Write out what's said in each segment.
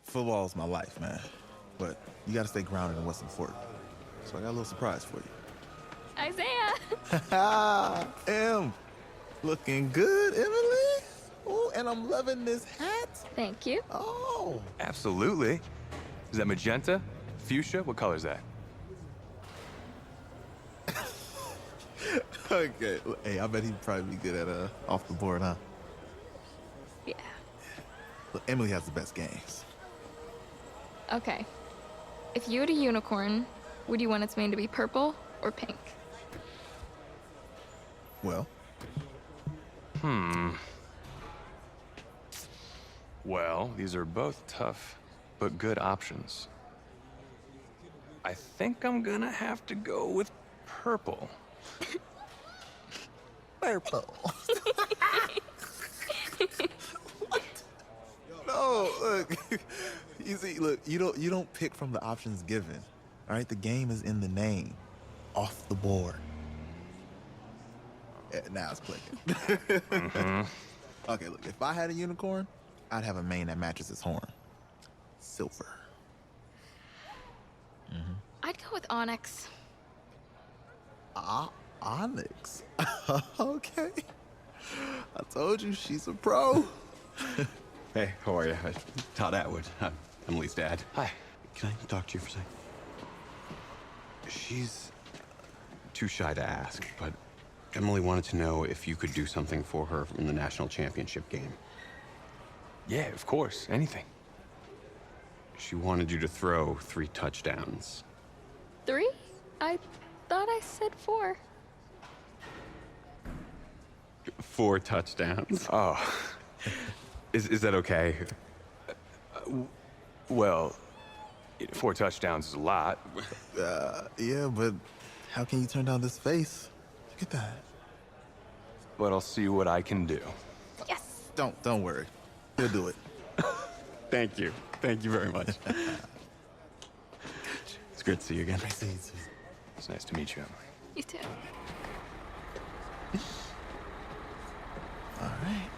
Football's my life, man. But you gotta stay grounded in what's important. So I got a little surprise for you. Isaiah! Em, looking good, Emily. Oh, and I'm loving this hat. Thank you. Oh. Absolutely. Is that magenta? Fuchsia? What color is that? Okay. Hey, I bet he'd probably be good at off the board, huh? Yeah. Look, Emily has the best games. Okay. If you had a unicorn, would you want its mane to be purple or pink? Well, Well, these are both tough, but good options. I think I'm gonna have to go with purple. purple. No, look. You see, look, you don't pick from the options given. All right, the game is in the name. Off the board. Yeah, now it's clicking. Okay, look, if I had a unicorn, I'd have a mane that matches its horn. Silver. I'd go with onyx. Onyx. Okay. I told you she's a pro. Hey, how are you? Todd Atwood. I'm Emily's dad. Hi. Can I talk to you for a second? She's too shy to ask, but Emily wanted to know if you could do something for her in the national championship game. Yeah, of course. Anything. She wanted you to throw 3 touchdowns. 3? I thought I said 4. 4 touchdowns. Oh. Is that okay? Well, 4 touchdowns is a lot. Yeah, but how can you turn down this face? Look at that. But I'll see what I can do. Yes! Don't worry. He'll do it. Thank you. Thank you very much. It's great to see you again. It's nice to meet you, Emily. You too. All right.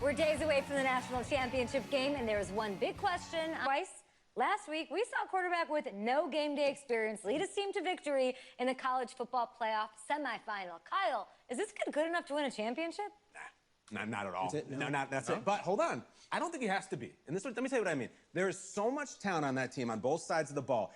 We're days away from the national championship game, and there is one big question. Twice last week, we saw a quarterback with no game day experience lead his team to victory in the college football playoff semifinal. Kyle, is this kid good enough to win a championship? Not at all. That's it? No? That's it. But hold on. I don't think he has to be. And let me tell you what I mean. There is so much talent on that team on both sides of the ball.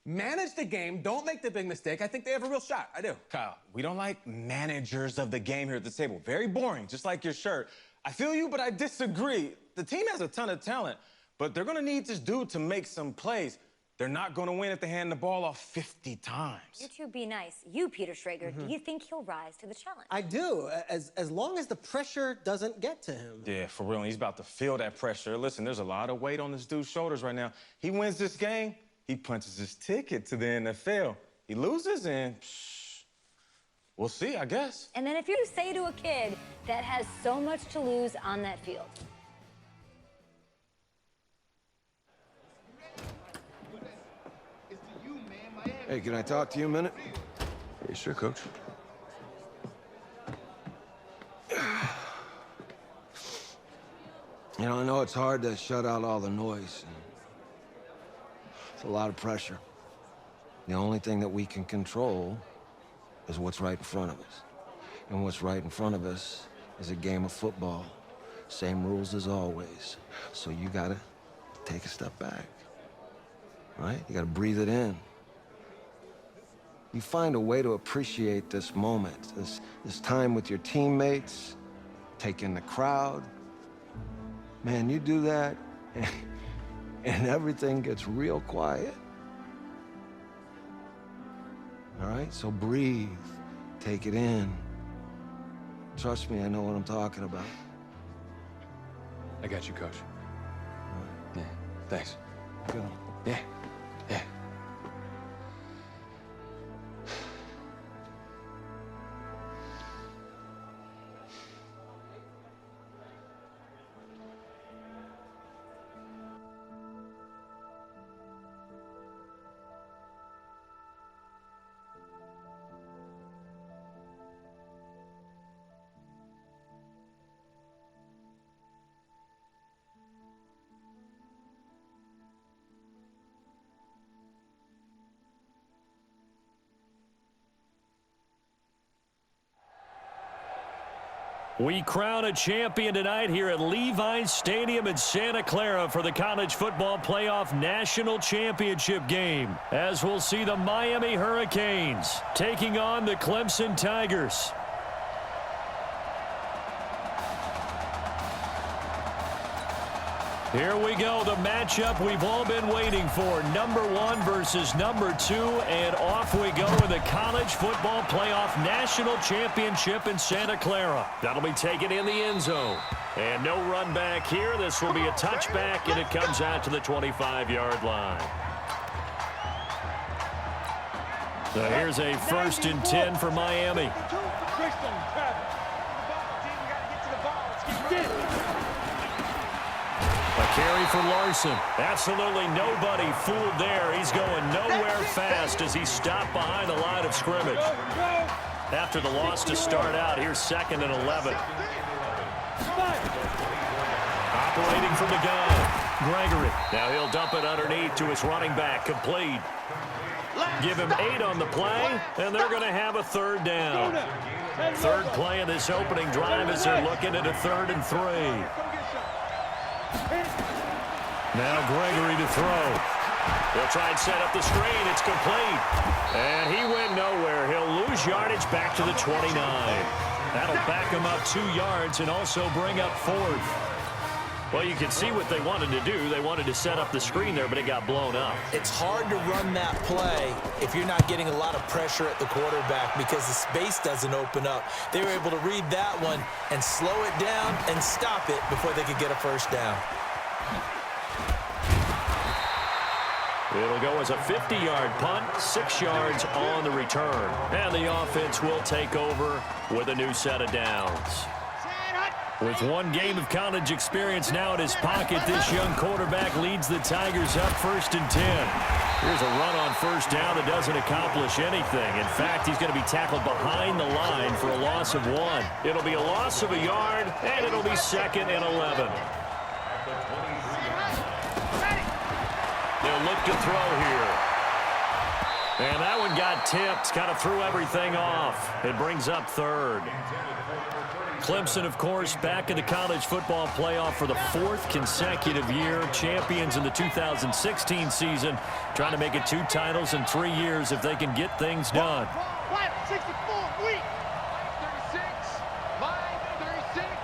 Manage the game. Don't make the big mistake. I think they have a real shot. I do. Kyle, we don't like managers of the game here at the table. Very boring, just like your shirt. I feel you, but I disagree. The team has a ton of talent, but they're gonna need this dude to make some plays. They're not gonna win if they hand the ball off 50 times. You two be nice. You, Peter Schrager, do you think he'll rise to the challenge? I do, as long as the pressure doesn't get to him. Yeah, for real, and he's about to feel that pressure. Listen, there's a lot of weight on this dude's shoulders right now. He wins this game, he punches his ticket to the NFL. He loses, and we'll see, I guess. And then if you say to a kid that has so much to lose on that field, Hey, can I talk to you a minute? Yeah, sure, Coach. You know, I know it's hard to shut out all the noise. And it's a lot of pressure. The only thing that we can control is what's right in front of us. And what's right in front of us is a game of football. Same rules as always. So you gotta take a step back, right? You gotta breathe it in. You find a way to appreciate this moment, this time with your teammates, take in the crowd. Man, you do that, and everything gets real quiet. All right, so breathe, take it in. Trust me, I know what I'm talking about. I got you, Coach. Yeah, thanks. Good. Yeah, yeah. We crown a champion tonight here at Levi's Stadium in Santa Clara for the College Football Playoff National Championship game, as we'll see the Miami Hurricanes taking on the Clemson Tigers. Here we go, the matchup we've all been waiting for. Number 1 versus number 2, and off we go in the College Football Playoff National Championship in Santa Clara. That'll be taken in the end zone. And no run back here. This will be a touchback, and it comes out to the 25-yard line. So here's a 1st and 10 for Miami. A carry for Larson. Absolutely nobody fooled there. He's going nowhere fast as he's stopped behind the line of scrimmage. After the loss to start out, here's 2nd and 11. Operating from the gun, Gregory. Now he'll dump it underneath to his running back, complete. Give him 8 on the play, and they're going to have a 3rd down. 3rd play of this opening drive as they're looking at a 3rd and 3. Now Gregory to throw. He'll try and set up the screen. It's complete. And he went nowhere. He'll lose yardage back to the 29. That'll back him up 2 yards and also bring up 4th. Well, you can see what they wanted to do. They wanted to set up the screen there, but it got blown up. It's hard to run that play if you're not getting a lot of pressure at the quarterback because the space doesn't open up. They were able to read that one and slow it down and stop it before they could get a 1st down. It'll go as a 50-yard punt, 6 yards on the return. And the offense will take over with a new set of downs. With 1 game of college experience now in his pocket, this young quarterback leads the Tigers up 1st and 10. Here's a run on 1st down that doesn't accomplish anything. In fact, he's going to be tackled behind the line for a loss of 1. It'll be a loss of a yard, and it'll be 2nd and 11. They'll look to throw here. And that one got tipped, kind of threw everything off. It brings up 3rd. Clemson, of course, back in the college football playoff for the 4th consecutive year. Champions in the 2016 season, trying to make it 2 titles in 3 years if they can get things done. 64, weak. 36, 36.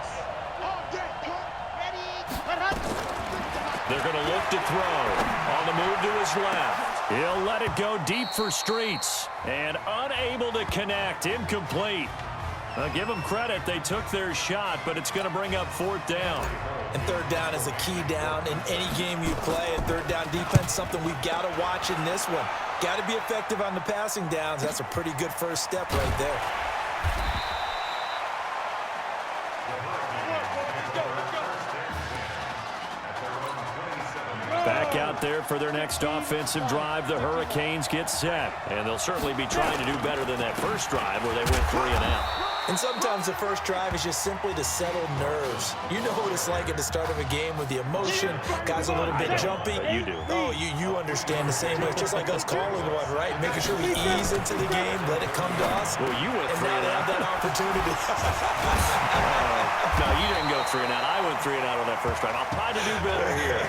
They're going to look to throw. On the move to his left. He'll let it go deep for Streets. And unable to connect. Incomplete. Give them credit. They took their shot, but it's going to bring up 4th down. And 3rd down is a key down in any game you play. And 3rd down defense, something we've got to watch in this one. Got to be effective on the passing downs. That's a pretty good 1st step right there. Back out there for their next offensive drive. The Hurricanes get set. And they'll certainly be trying to do better than that first drive where they went 3 and out. And sometimes the first drive is just simply to settle nerves. You know what it's like at the start of a game with the emotion. Guys a little bit jumpy. You do. Oh, you understand the same way. It's just like us calling one, right? Making sure we ease into the game, let it come to us. Well, you went 3 and and now they have out. that opportunity. No, you didn't go 3 and out. I went 3 and out on that first drive. I'll try to do better here.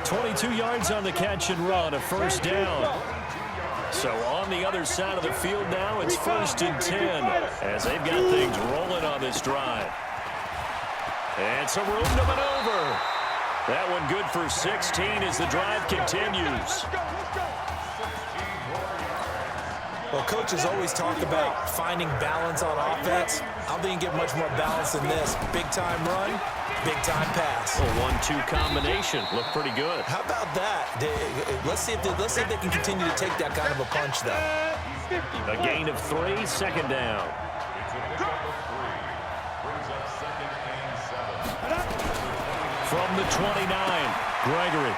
22 yards on the catch and run, a 1st down. So on the other side of the field now, it's 1st and 10 as they've got things rolling on this drive. And some room to maneuver. That one good for 16 as the drive continues. Well, coaches always talk about finding balance on offense. I don't think you get much more balance than this. Big-time run, big-time pass. A 1-2 combination. Looked pretty good. How about that? Let's see if they can continue to take that kind of a punch, though. A gain of 3, 2nd down. From the 29, Gregory.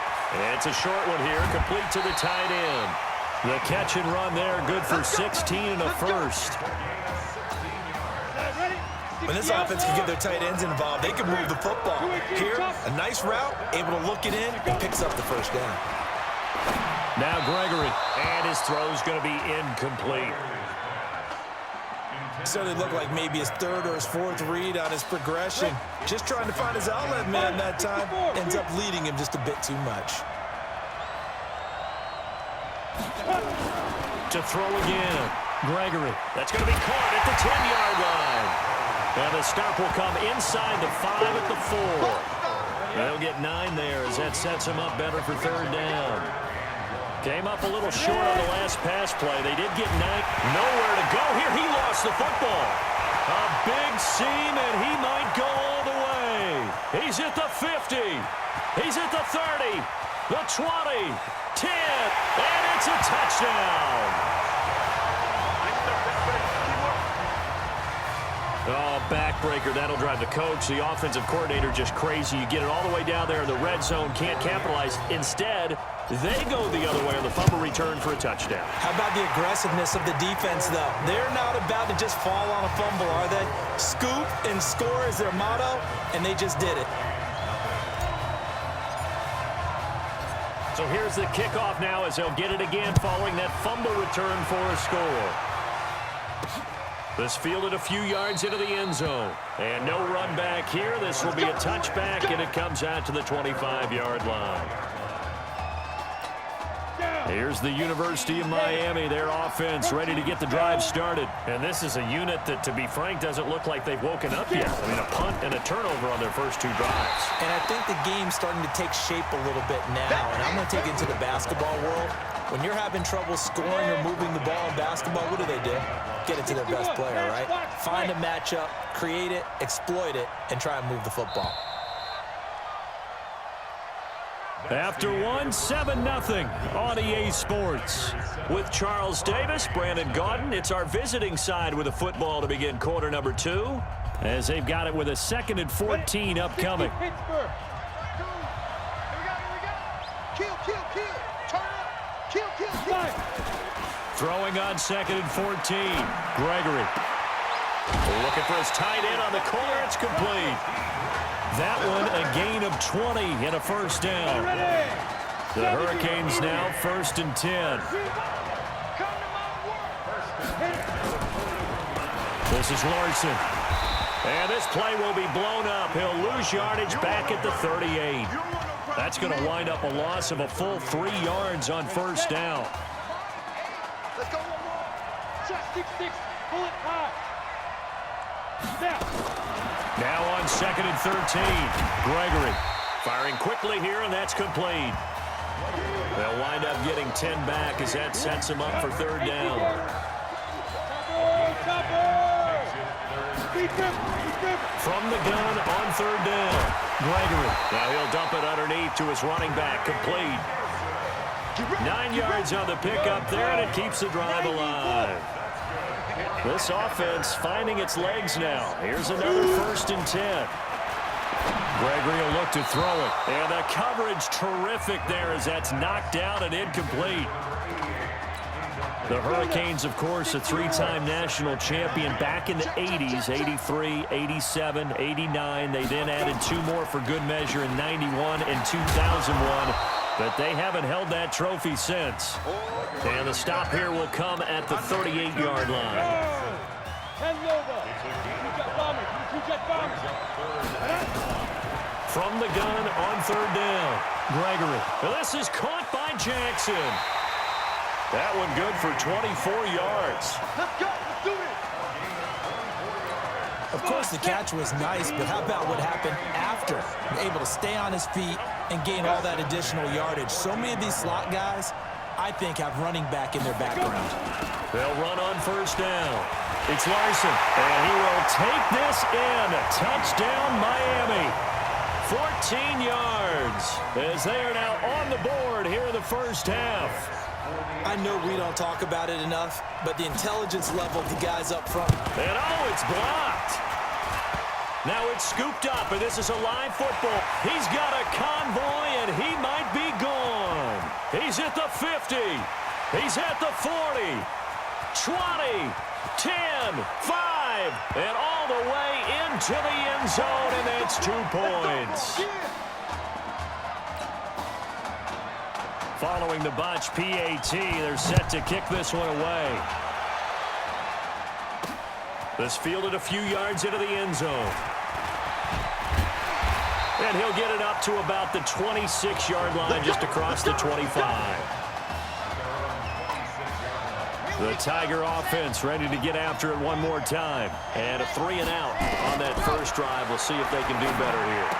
It's a short one here, complete to the tight end. The catch and run there, good for 16 and a 1st. When this offense can get their tight ends involved, they can move the football. Here, a nice route, able to look it in, and picks up the 1st down. Now Gregory, and his throw's going to be incomplete. Certainly looked like maybe his third or his fourth read on his progression. Just trying to find his outlet man that time. Ends up leading him just a bit too much. To throw again. Gregory. That's going to be caught at the 10-yard line. And the stop will come inside the 5 at the 4. They'll get 9 there as that sets him up better for third down. Came up a little short on the last pass play. They did get 9. Nowhere to go here. He lost the football. A big seam, and he might go all the way. He's at the 50. He's at the 30. The 20. 10. And it's a touchdown. Oh, backbreaker. That'll drive the coach, the offensive coordinator, just crazy. You get it all the way down there in the red zone, can't capitalize. Instead, they go the other way on the fumble return for a touchdown. How about the aggressiveness of the defense, though? They're not about to just fall on a fumble, are they? Scoop and score is their motto, and they just did it. So here's the kickoff now as they'll get it again following that fumble return for a score. This fielded a few yards into the end zone. And no run back here. This will be a touchback, and it comes out to the 25-yard line. Here's the University of Miami, their offense ready to get the drive started. And this is a unit that, to be frank, doesn't look like they've woken up yet. I mean, a punt and a turnover on their first 2 drives. And I think the game's starting to take shape a little bit now. And I'm going to take it into the basketball world. When you're having trouble scoring or moving the ball in basketball, what do? Get it to their best player, right? Find a matchup, create it, exploit it, and try and move the football. After 1, 7-0 on EA Sports. With Charles Davis, Brandon Gaudin, it's our visiting side with a football to begin quarter number 2, as they've got it with a 2nd and 14 upcoming. Pittsburgh. Here we go. Kill. Turn up. Kill. Throwing on 2nd and 14. Gregory. Looking for his tight end on the corner. It's complete. That one a gain of 20 and a first down. The Hurricanes now 1st and 10. This is Larson. And this play will be blown up. He'll lose yardage back at the 38. That's going to wind up a loss of a full 3 yards on first down. Let's go. 6, pull it high. Now on 2nd and 13. Gregory firing quickly here, and that's complete. They'll wind up getting 10 back as that sets them up for third down. From the gun on third down. Gregory. Now he'll dump it underneath to his running back. Complete. 9 yards on the pickup there, and it keeps the drive alive. This offense finding its legs now. Here's another 1st and 10. Gregory will look to throw it. And the coverage terrific there as that's knocked down and incomplete. The Hurricanes, of course, a 3-time national champion back in the 80s, 83, 87, 89. They then added 2 more for good measure in 91 and 2001. But they haven't held that trophy since. And the stop here will come at the 38-yard line. From the gun on third down. Gregory. This is caught by Jackson. That one good for 24 yards. Let's go. Let's do it. Of course, the catch was nice, but how about what happened after? Able to stay on his feet and gain all that additional yardage. So many of these slot guys, I think, have running back in their background. They'll run on first down. It's Larson, and he will take this in. Touchdown, Miami. 14 yards as they are now on the board here in the first half. I know we don't talk about it enough, but the intelligence level of the guys up front. And oh, it's blocked. Now it's scooped up, and this is a live football. He's got a convoy, and he might be gone. He's at the 50. He's at the 40. 20, 10, 5, and all the way into the end zone, and that's 2 points. Following the botch PAT, they're set to kick this one away. This fielded a few yards into the end zone. And he'll get it up to about the 26-yard line, just across the 25. The Tiger offense ready to get after it one more time. And a 3-and-out on that first drive. We'll see if they can do better here.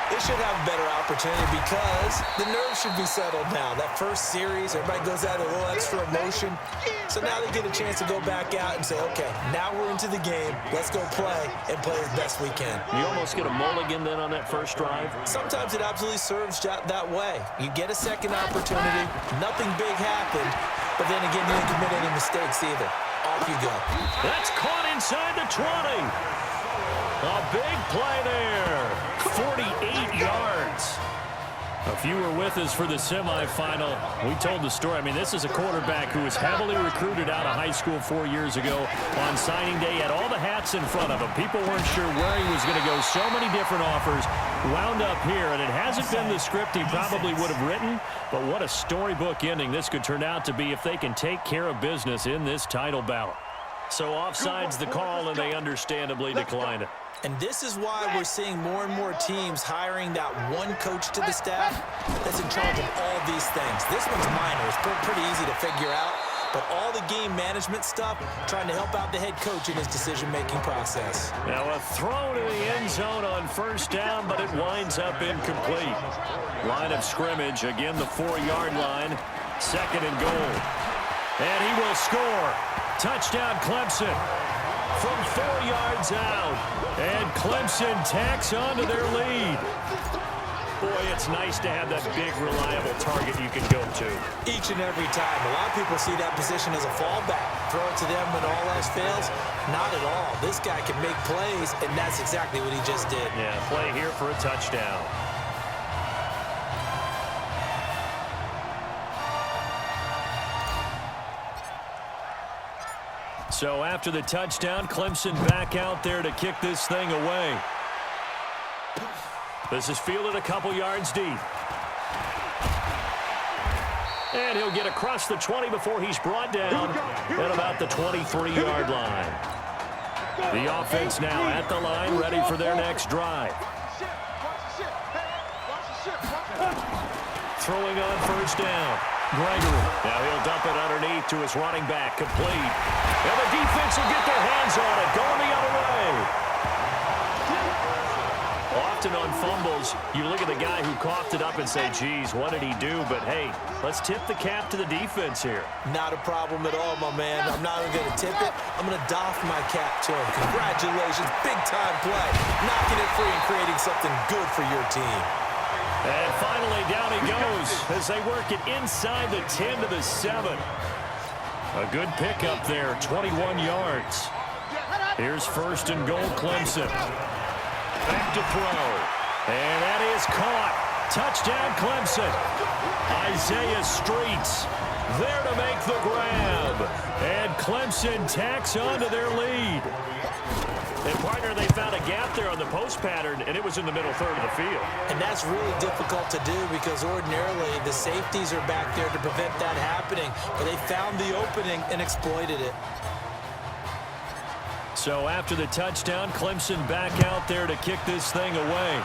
They should have a better opportunity because the nerves should be settled now. That first series, everybody goes out a little extra emotion. So now they get a chance to go back out and say, okay, now we're into the game. Let's go play and play as best we can. You almost get a mulligan then on that first drive? Sometimes it absolutely serves that way. You get a second opportunity. Nothing big happened. But then again, you didn't commit any mistakes either. Off you go. That's caught inside the 20. A big play there. 48 yards. If you were with us for the semifinal, we told the story. I mean, this is a quarterback who was heavily recruited out of high school 4 years ago. On signing day, had all the hats in front of him. People weren't sure where he was going to go. So many different offers. Wound up here, and it hasn't been the script he probably would have written. But what a storybook ending this could turn out to be if they can take care of business in this title bout. So offside's the call, and they understandably declined it. And this is why we're seeing more and more teams hiring that one coach to the staff that's in charge of all these things. This one's minor. It's pretty easy to figure out. But all the game management stuff, trying to help out the head coach in his decision-making process. Now a throw to the end zone on first down, but it winds up incomplete. Line of scrimmage, again the 4-yard line. 2nd and goal. And he will score. Touchdown Clemson. From 4 yards out. And Clemson tacks on to their lead. Boy, it's nice to have that big, reliable target you can go to. Each and every time. A lot of people see that position as a fallback. Throw it to them when all else fails. Not at all. This guy can make plays, and that's exactly what he just did. Yeah, play here for a touchdown. So after the touchdown, Clemson back out there to kick this thing away. This is fielded a couple yards deep. And he'll get across the 20 before he's brought down at about the 23-yard line. The offense now at the line, ready for their next drive. Throwing on first down. Gregory. Now he'll dump it underneath to his running back. Complete. And the defense will get their hands on it. Going the other way. Often on fumbles, you look at the guy who coughed it up and say, geez, what did he do? But, hey, let's tip the cap to the defense here. Not a problem at all, my man. I'm not even going to tip it. I'm going to doff my cap to him. Congratulations. Big-time play. Knocking it free and creating something good for your team. And finally, down he goes as they work it inside the 10 to the 7. A good pickup there, 21 yards. Here's 1st and goal, Clemson. Back to throw. And that is caught. Touchdown, Clemson. Isaiah Streets there to make the grab. And Clemson tacks on to their lead. And, partner, they found a gap there on the post pattern, and it was in the middle third of the field. And that's really difficult to do because ordinarily the safeties are back there to prevent that happening. But they found the opening and exploited it. So after the touchdown, Clemson back out there to kick this thing away.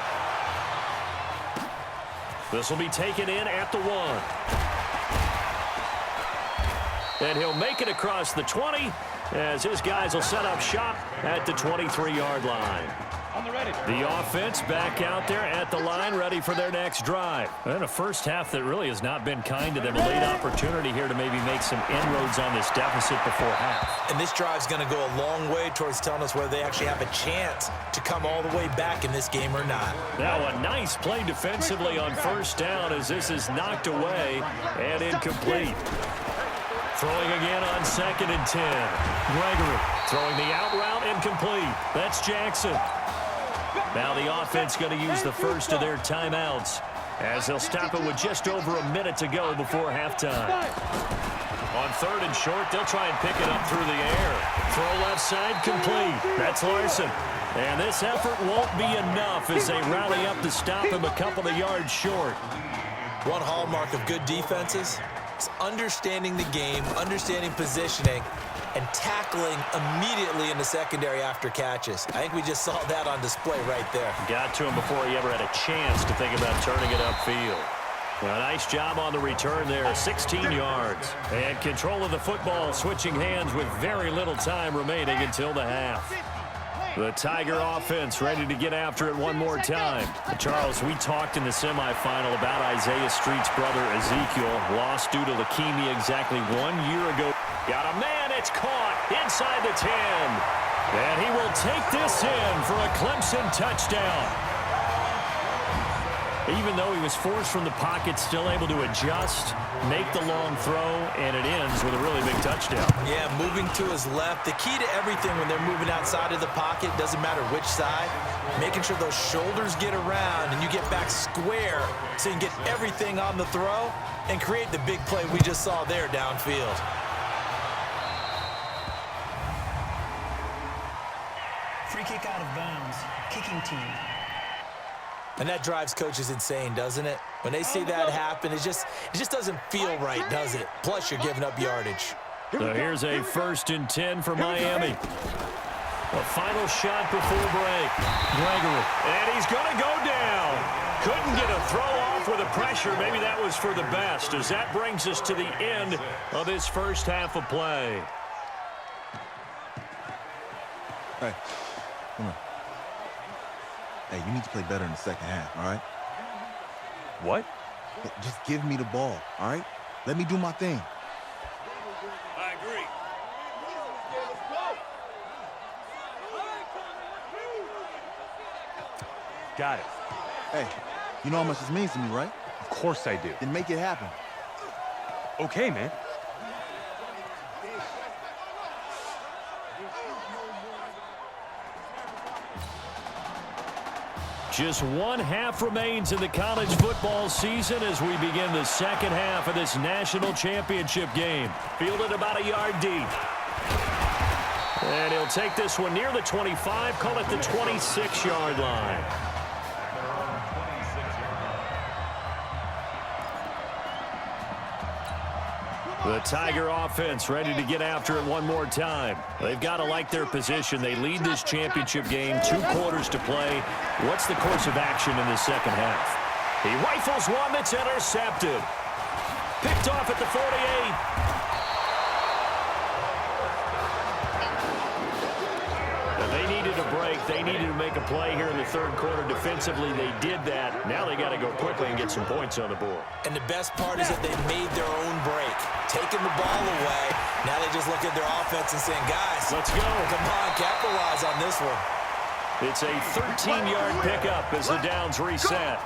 This will be taken in at the 1. And he'll make it across the 20 as his guys will set up shop at the 23-yard line. The offense back out there at the line, ready for their next drive. And a first half that really has not been kind to them. A late opportunity here to maybe make some inroads on this deficit before half. And this drive's going to go a long way towards telling us whether they actually have a chance to come all the way back in this game or not. Now a nice play defensively on first down as this is knocked away and incomplete. Throwing again on 2nd and 10. Gregory throwing the out route incomplete. That's Jackson. Now the offense going to use the first of their timeouts as they'll stop it with just over a minute to go before halftime. On 3rd and short, they'll try and pick it up through the air. Throw left side complete. That's Larson. And this effort won't be enough as they rally up to stop him a couple of yards short. One hallmark of good defenses is understanding the game, understanding positioning, and tackling immediately in the secondary after catches. I think we just saw that on display right there. Got to him before he ever had a chance to think about turning it upfield. A nice job on the return there, 16 yards. And control of the football switching hands with very little time remaining until the half. The Tiger offense ready to get after it one more time. Charles, we talked in the semifinal about Isaiah Street's brother Ezekiel, lost due to leukemia exactly 1 year ago. Got a man, it's caught inside the 10. And he will take this in for a Clemson touchdown. Even though he was forced from the pocket, still able to adjust, make the long throw, and it ends with a really big touchdown. Yeah, moving to his left. The key to everything when they're moving outside of the pocket, doesn't matter which side, making sure those shoulders get around and you get back square so you can get everything on the throw and create the big play we just saw there downfield. Free kick out of bounds. Kicking team. And that drives coaches insane, doesn't it? When they see that happen, it just doesn't feel right, does it? Plus, you're giving up yardage. So here's a 1st and 10 for Miami. A final shot before break. Gregory. And he's going to go down. Couldn't get a throw off with the pressure. Maybe that was for the best, as that brings us to the end of this first half of play. Hey, come on. Hey, you need to play better in the second half, all right? What? Just give me the ball, all right? Let me do my thing. I agree. Got it. Hey, you know how much this means to me, right? Of course I do. Then make it happen. Okay, man. Just one half remains in the college football season as we begin the second half of this national championship game. Fielded about a yard deep. And he'll take this one near the 25, call it the 26-yard line. The Tiger offense ready to get after it one more time. They've got to like their position. They lead this championship game, 2 quarters to play. What's the course of action in the second half? He rifles one that's intercepted. Picked off at the 48. They needed a break. They needed to make a play here in the third quarter. Defensively, they did that. Now they got to go quickly and get some points on the board. And the best part is that they made their own break, taking the ball away. Now they just look at their offense and saying, guys, let's go. Come on, capitalize on this one. It's a 13-yard pickup as the downs reset.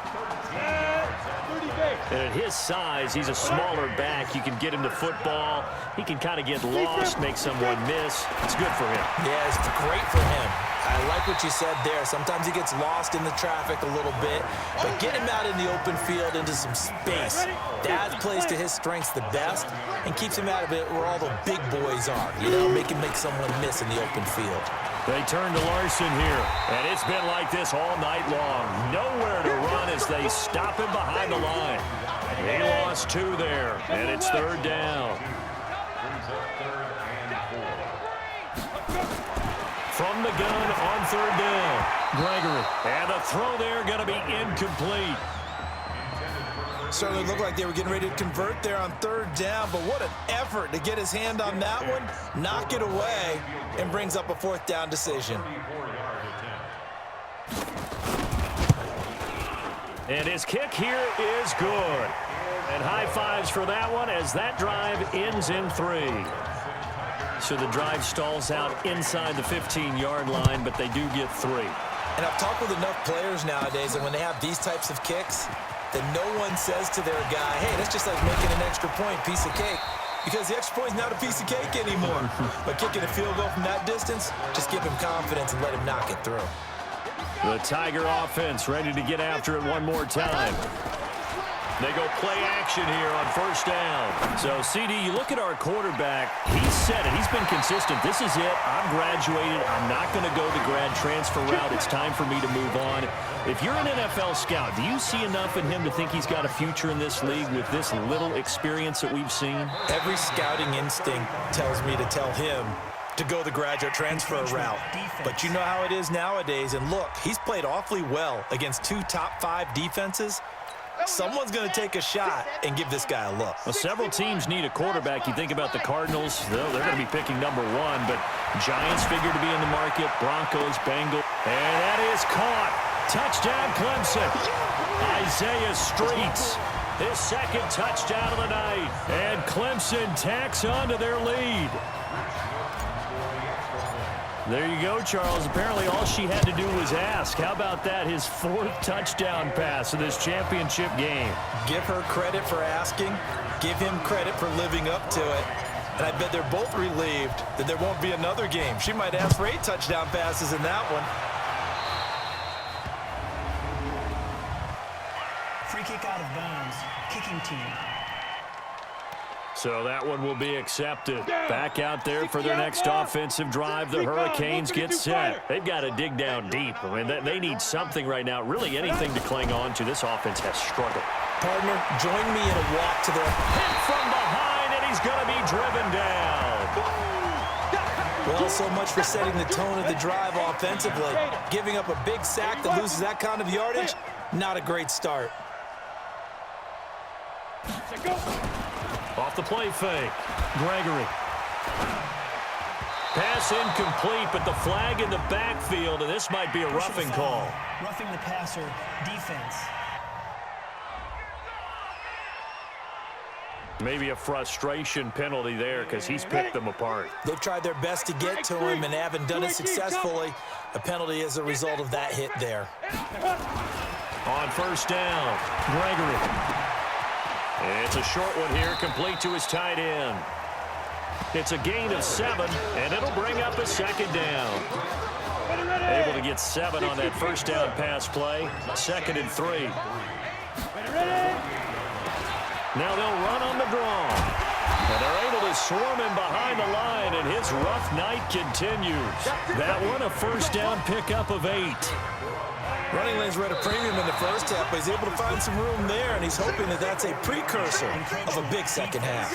And at his size, he's a smaller back. You can get him the football. He can kind of get lost, make someone miss. It's good for him. Yeah, it's great for him. I like what you said there. Sometimes he gets lost in the traffic a little bit, but get him out in the open field into some space. That plays to his strengths the best and keeps him out of it where all the big boys are. You know, make someone miss in the open field. They turn to Larson here, and it's been like this all night long. Nowhere to run as they stop him behind the line. He lost 2 there, and it's 3rd down. From the gun on 3rd down, Gregory. And the throw there going to be incomplete. Certainly looked like they were getting ready to convert there on 3rd down, but what an effort to get his hand on that one, knock it away, and brings up a 4th down decision. And his kick here is good. And high fives for that one as that drive ends in 3. So the drive stalls out inside the 15-yard line, but they do get 3. And I've talked with enough players nowadays that when they have these types of kicks, that no one says to their guy, hey, that's just like making an extra point, piece of cake. Because the extra point is not a piece of cake anymore. But kicking a field goal from that distance, just give him confidence and let him knock it through. The Tiger offense ready to get after it one more time. They go play action here on first down. So, CD, you look at our quarterback. He's said it. He's been consistent. This is it. I'm graduated. I'm not going to go the grad transfer route. It's time for me to move on. If you're an NFL scout, do you see enough in him to think he's got a future in this league with this little experience that we've seen? Every scouting instinct tells me to tell him to go the graduate transfer route. But you know how it is nowadays. And look, he's played awfully well against 2 top 5 defenses. Someone's going to take a shot and give this guy a look. Well, several teams need a quarterback. You think about the Cardinals, they're going to be picking number 1, but Giants figure to be in the market, Broncos, Bengals, and that is caught. Touchdown, Clemson. Isaiah Streets, his second touchdown of the night, and Clemson tacks on to their lead. There you go, Charles. Apparently all she had to do was ask. How about that? His 4th touchdown pass in this championship game. Give her credit for asking. Give him credit for living up to it. And I bet they're both relieved that there won't be another game. She might ask for 8 touchdown passes in that one. Free kick out of bounds. Kicking team. So that one will be accepted. Back out there for their next offensive drive. The Hurricanes get set. They've got to dig down deep. I mean, they need something right now, really anything to cling on to. This offense has struggled. Partner, join me in a walk to the hit from behind, and he's going to be driven down. Well, so much for setting the tone of the drive offensively. Giving up a big sack that loses that kind of yardage, not a great start. Off the play fake. Gregory. Pass incomplete, but the flag in the backfield, and this might be a roughing call. Roughing the passer, defense. Maybe a frustration penalty there because he's picked them apart. They've tried their best to get to him and haven't done it successfully. A penalty as a result of that hit there. On first down, Gregory. It's a short one here, complete to his tight end. It's a gain of 7, and it'll bring up a second down. Able to get 7 on that first down pass play. 2nd and 3. Now they'll run on the draw. And they're able to swarm him behind the line, and his rough night continues. That one a first down pickup of 8. Running lanes were at a premium in the first half, but he's able to find some room there, and he's hoping that that's a precursor of a big second half.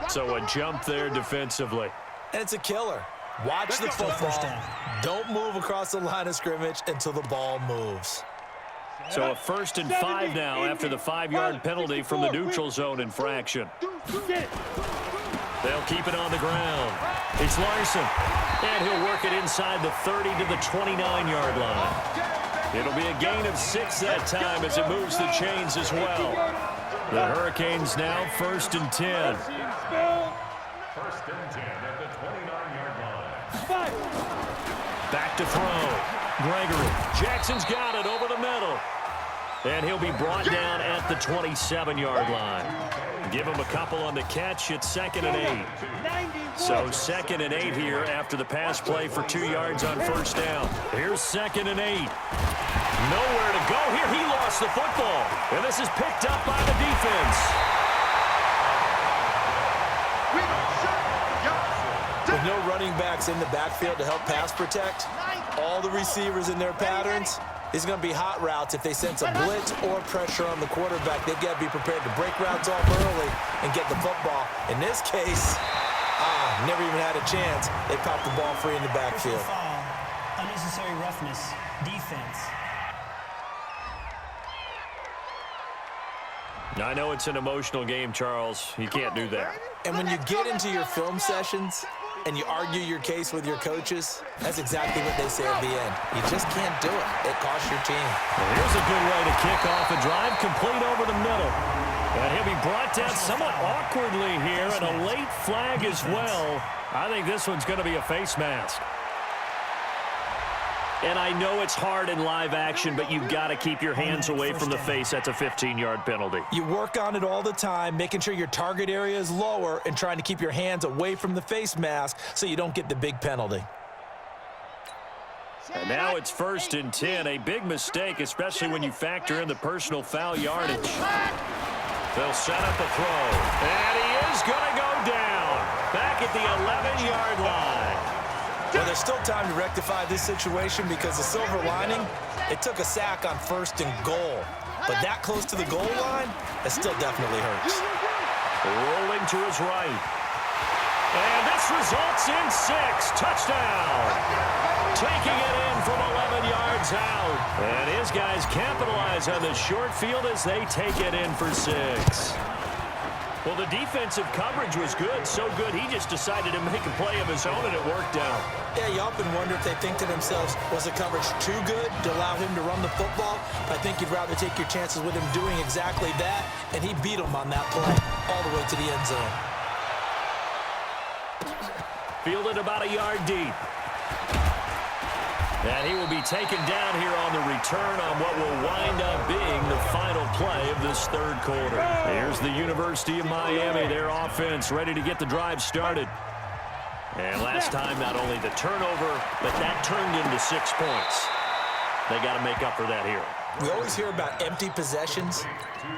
So a jump there defensively. And it's a killer. Watch the football. Don't move across the line of scrimmage until the ball moves. So a 1st and 5 now after the 5-yard penalty from the neutral zone infraction. They'll keep it on the ground. It's Larson. And he'll work it inside the 30 to the 29-yard line. It'll be a gain of 6 that time as it moves the chains as well. The Hurricanes now 1st and 10. 1st and 10 at the 29-yard line. Back to throw. Gregory. Jackson's got it over the middle. And he'll be brought down at the 27-yard line. Give him a couple on the catch. It's 2nd and 8. So 2nd and 8 here after the pass play for 2 yards on first down. Here's 2nd and 8. Nowhere to go here. He lost the football. And this is picked up by the defense. With no running backs in the backfield to help pass protect, all the receivers in their patterns, it's going to be hot routes if they sense a blitz or pressure on the quarterback. They've got to be prepared to break routes off early and get the football. In this case, never even had a chance. They popped the ball free in the backfield. Unnecessary roughness, defense. I know it's an emotional game, Charles. You can't do that. And when you get into your film sessions and you argue your case with your coaches, that's exactly what they say at the end. You just can't do it. It costs your team. Well, here's a good way to kick off a drive, complete over the middle. And he'll be brought down somewhat awkwardly here, and a late flag as well. I think this one's going to be a face mask. And I know it's hard in live action, but you've got to keep your hands away from the face. That's a 15-yard penalty. You work on it all the time, making sure your target area is lower and trying to keep your hands away from the face mask so you don't get the big penalty. And now it's 1st and 10. A big mistake, especially when you factor in the personal foul yardage. They'll set up the throw. And he is going to go down. Back at the 11-yard line. Well, there's still time to rectify this situation because the silver lining, it took a sack on 1st and goal. But that close to the goal line, that still definitely hurts. Rolling to his right. And this results in 6. Touchdown. Taking it in from 11 yards out. And his guys capitalize on the short field as they take it in for 6. Well, the defensive coverage was good. So good, he just decided to make a play of his own, and it worked out. Yeah, you often wonder if they think to themselves, was the coverage too good to allow him to run the football? I think you'd rather take your chances with him doing exactly that, and he beat him on that play all the way to the end zone. Fielded about a yard deep. And he will be taken down here on the return on what will wind up being the final play of this 3rd quarter. Here's the University of Miami, their offense ready to get the drive started. And last time, not only the turnover, but that turned into 6 points. They got to make up for that here. We always hear about empty possessions,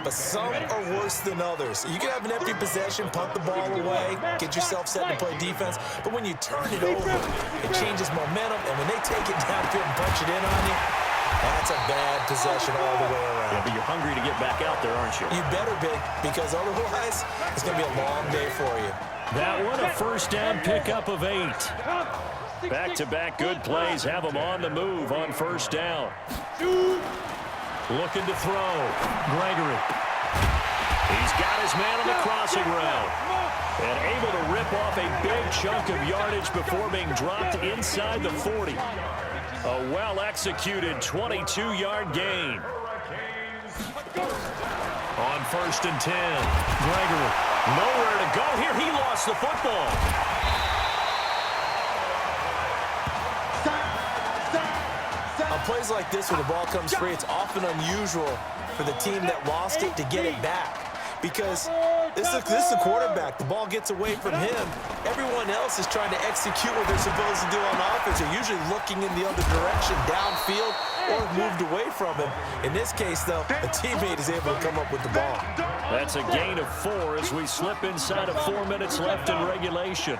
but some are worse than others. You can have an empty possession, punt the ball away, get yourself set to play defense, but when you turn it over, it changes momentum, and when they take it downfield and punch it in on you, that's a bad possession all the way around. Yeah, but you're hungry to get back out there, aren't you? You better be, because otherwise, it's going to be a long day for you. That one, a 1st down pickup of 8. Back-to-back good plays have them on the move on 1st down. Looking to throw. Gregory. He's got his man on the crossing route. And able to rip off a big chunk of yardage before being dropped inside the 40. A well-executed 22-yard gain. On 1st and 10. Gregory. Nowhere to go here. He lost the football. On plays like this where the ball comes free, it's often unusual for the team that lost it to get it back. Because this is the quarterback. The ball gets away from him. Everyone else is trying to execute what they're supposed to do on offense. They're usually looking in the other direction, downfield, or moved away from him. In this case, though, a teammate is able to come up with the ball. That's a gain of 4 as we slip inside of 4 minutes left in regulation.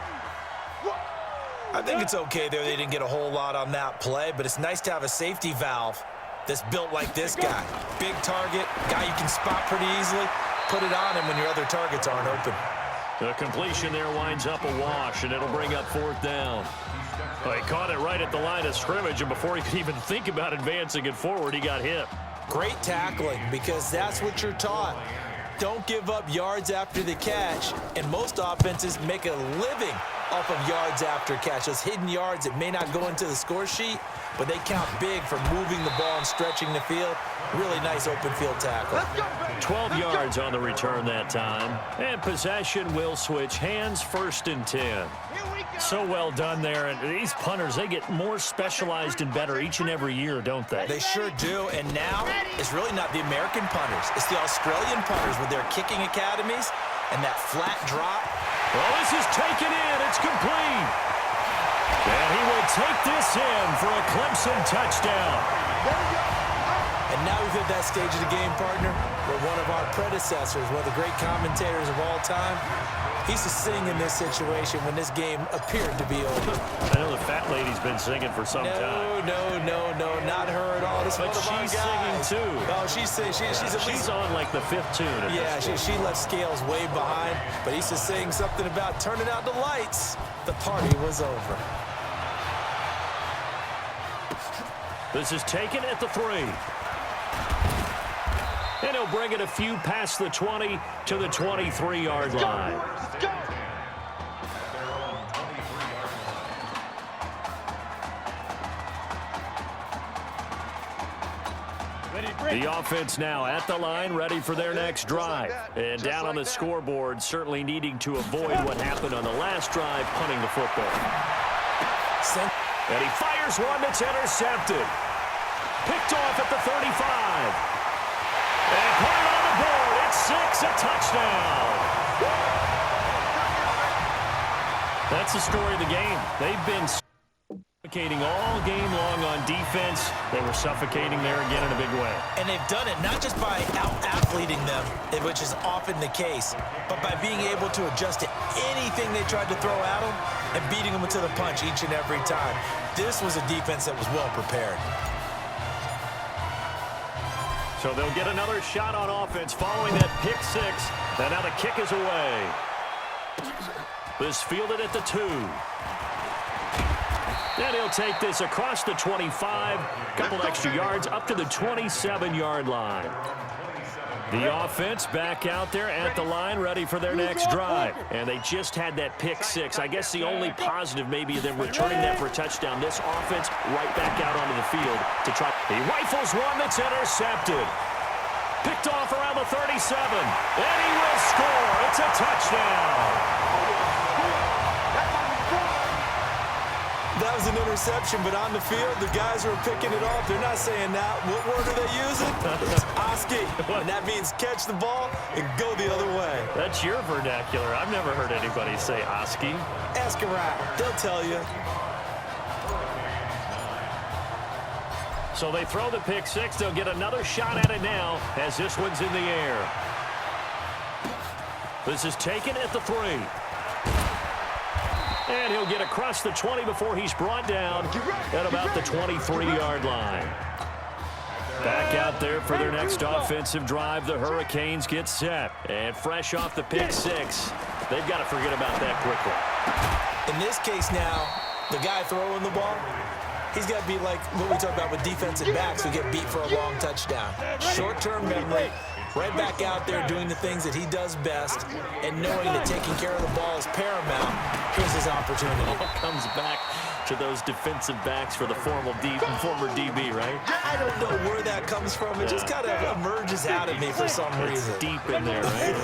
I think it's okay there. They didn't get a whole lot on that play, but it's nice to have a safety valve that's built like this guy. Big target, guy you can spot pretty easily. Put it on him when your other targets aren't open. The completion there winds up a wash, and it'll bring up 4th down. Well, he caught it right at the line of scrimmage, and before he could even think about advancing it forward, he got hit. Great tackling, because that's what you're taught. Don't give up yards after the catch, and most offenses make a living off of yards after catch. Those hidden yards that may not go into the score sheet, but they count big for moving the ball and stretching the field. Really nice open field tackle. 12 yards on the return that time. And possession will switch hands, 1st and 10. So well done there. And these punters, they get more specialized and better each and every year, don't they? They sure do. And now it's really not the American punters. It's the Australian punters with their kicking academies and that flat drop. Well, this is taken in. It's complete. And he will take this in for a Clemson touchdown. And now we've hit that stage of the game, partner, where one of our predecessors, one of the great commentators of all time, he used to sing in this situation when this game appeared to be over. I know the fat lady's been singing for some time. No, not her at all. This but she's singing too. Oh, she's on like the 5th tune. Yeah, she left Scales way behind, but he used to sing something about turning out the lights. The party was over. This is taken at the 3. And he'll bring it a few past the 20 to the 23-yard line. The offense now at the line, ready for their next drive. And down on the scoreboard, certainly needing to avoid what happened on the last drive, punting the football. And he fires one that's intercepted. Picked off at the 35. And put it on the board. It's 6, a touchdown. That's the story of the game. They've been Suffocating all game long on defense. They were suffocating there again in a big way. And they've done it not just by out-athleting them, which is often the case, but by being able to adjust to anything they tried to throw at them and beating them to the punch each and every time. This was a defense that was well prepared. So they'll get another shot on offense following that pick six. And now the kick is away. This fielded at the 2. And he'll take this across the 25, couple extra yards up to the 27-yard line. The offense back out there at the line, ready for their next drive. And they just had that pick six. I guess the only positive maybe of them returning that for a touchdown. This offense right back out onto the field to try. He rifles one that's intercepted. Picked off around the 37. And he will score. It's a touchdown. That was an interception, but on the field, the guys who are picking it off, they're not saying that. What word are they using? It's Oski, and that means catch the ball and go the other way. That's your vernacular. I've never heard anybody say Oski. Ask around. They'll tell you. So they throw the pick six. They'll get another shot at it now as this one's in the air. This is taken at the 3. And he'll get across the 20 before he's brought down at about the 23-yard line. Back out there for their next offensive drive. The Hurricanes get set. And fresh off the pick six, they've got to forget about that quickly. In this case now, the guy throwing the ball, he's got to be like what we talk about with defensive backs who get beat for a long touchdown. Short-term memory. Right back out there doing the things that he does best and knowing that taking care of the ball is paramount. Here's his opportunity. It comes back to those defensive backs for the former DB, right? I don't know where that comes from. It just kind of emerges out of me for some reason. It's deep in there, right?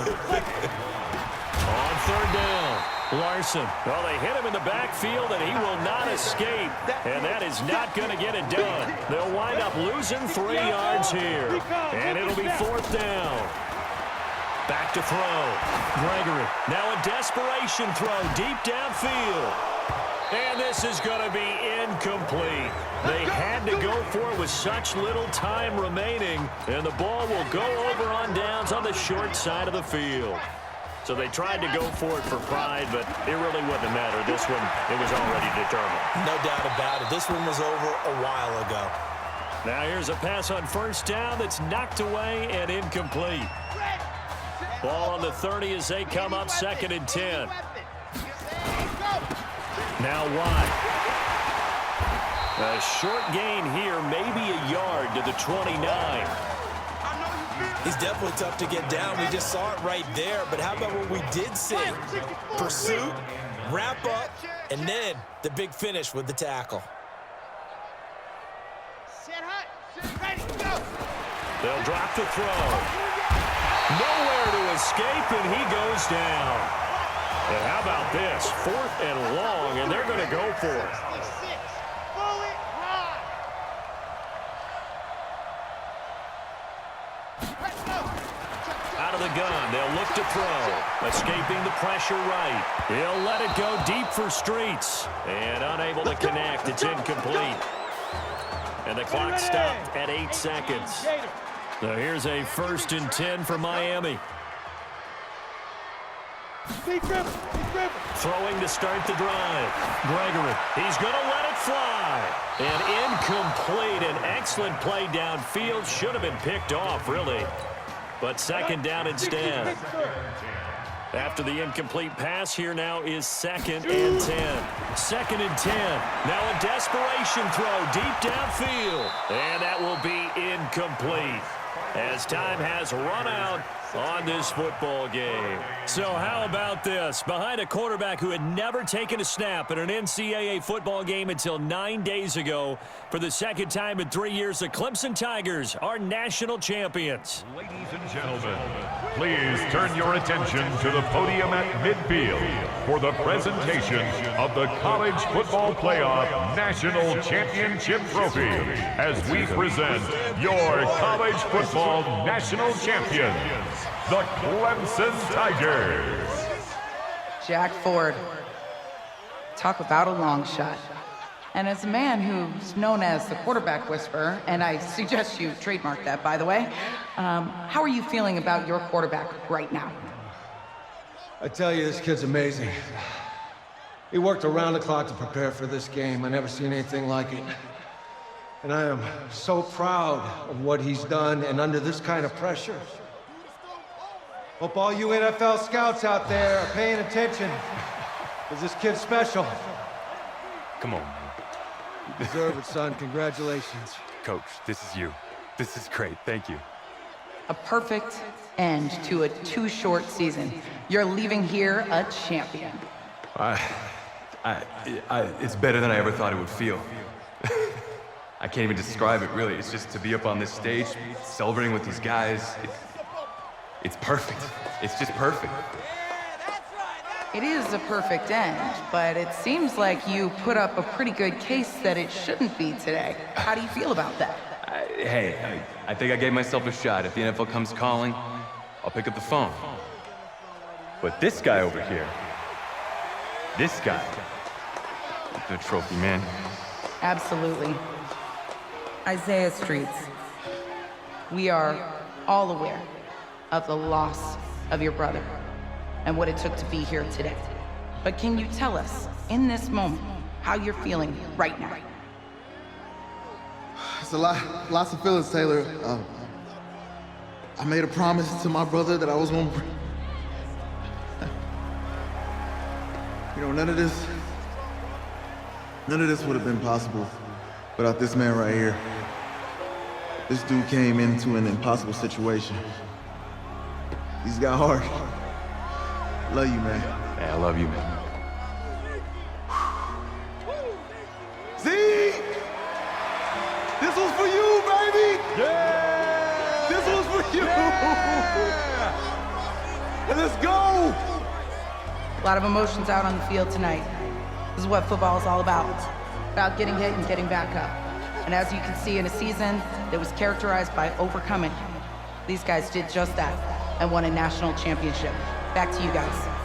On 3rd down, Larson. Well, they hit him in the backfield, and he will not escape. And that is not going to get it done. They'll wind up losing 3 yards here. And it'll be 4th down. Back to throw. Gregory. Now a desperation throw deep downfield. And this is going to be incomplete. They had to go for it with such little time remaining. And the ball will go over on downs on the short side of the field. So they tried to go for it for pride, but it really wouldn't matter. This one, it was already determined. No doubt about it. This one was over a while ago. Now here's a pass on 1st down that's knocked away and incomplete. Ball on the 30 as they come up 2nd and 10. Now Watt. A short gain here, maybe a yard to the 29. He's definitely tough to get down. We just saw it right there. But how about what we did see? Pursuit, wrap up, and then the big finish with the tackle. They'll drop the throw. Nowhere to escape, and he goes down. And how about this? 4th and long, and they're going to go for it. Out of the gun, they'll look to throw. Escaping the pressure right. He'll let it go deep for Streets. And unable to connect. It's incomplete. And the clock stopped at 8 seconds. So here's a 1st and 10 for Miami. Throwing to start the drive. Gregory. He's going to let it fly. And incomplete. An excellent play downfield. Should have been picked off, really. But 2nd down instead. After the incomplete pass, here now is 2nd and 10. 2nd and 10. Now a desperation throw deep downfield. And that will be incomplete as time has run out on this football game. So how about this? Behind a quarterback who had never taken a snap in an NCAA football game until 9 days ago, for the 2nd time in 3 years, the Clemson Tigers are national champions. Ladies and gentlemen, please turn your attention to the podium at midfield for the presentation of the College Football Playoff National Championship Trophy as we present your college football national champions, the Clemson Tigers. Jack Ford. Talk about a long shot. And as a man who's known as the quarterback whisperer, and I suggest you trademark that, by the way, how are you feeling about your quarterback right now? I tell you, this kid's amazing. He worked around the clock to prepare for this game. I never seen anything like it. And I am so proud of what he's done, and under this kind of pressure. Hope all you NFL scouts out there are paying attention, because this kid's special. Come on, man. You deserve it, son. Congratulations. Coach, this is you. This is great. Thank you. A perfect end to a too short season. You're leaving here a champion. It's better than I ever thought it would feel. I can't even describe it, really. It's just to be up on this stage, celebrating with these guys. It's perfect. It's just perfect. It is a perfect end, but it seems like you put up a pretty good case that it shouldn't be today. How do you feel about that? I think I gave myself a shot. If the NFL comes calling, I'll pick up the phone. But this guy over here, this guy, the trophy, man. Absolutely. Isaiah Streets, we are all aware of the loss of your brother and what it took to be here today. But can you tell us, in this moment, how you're feeling right now? It's lots of feelings, Taylor. I made a promise to my brother that I was gonna bring. You know, none of this would have been possible without this man right here. This dude came into an impossible situation. He's got heart. Love you, man. Yeah, I love you, man. See? This was for you, baby! Yeah! This was for you! Yeah! And let's go! A lot of emotions out on the field tonight. This is what football is all about getting hit and getting back up. And as you can see, in a season that was characterized by overcoming, these guys did just that and won a national championship. Back to you guys.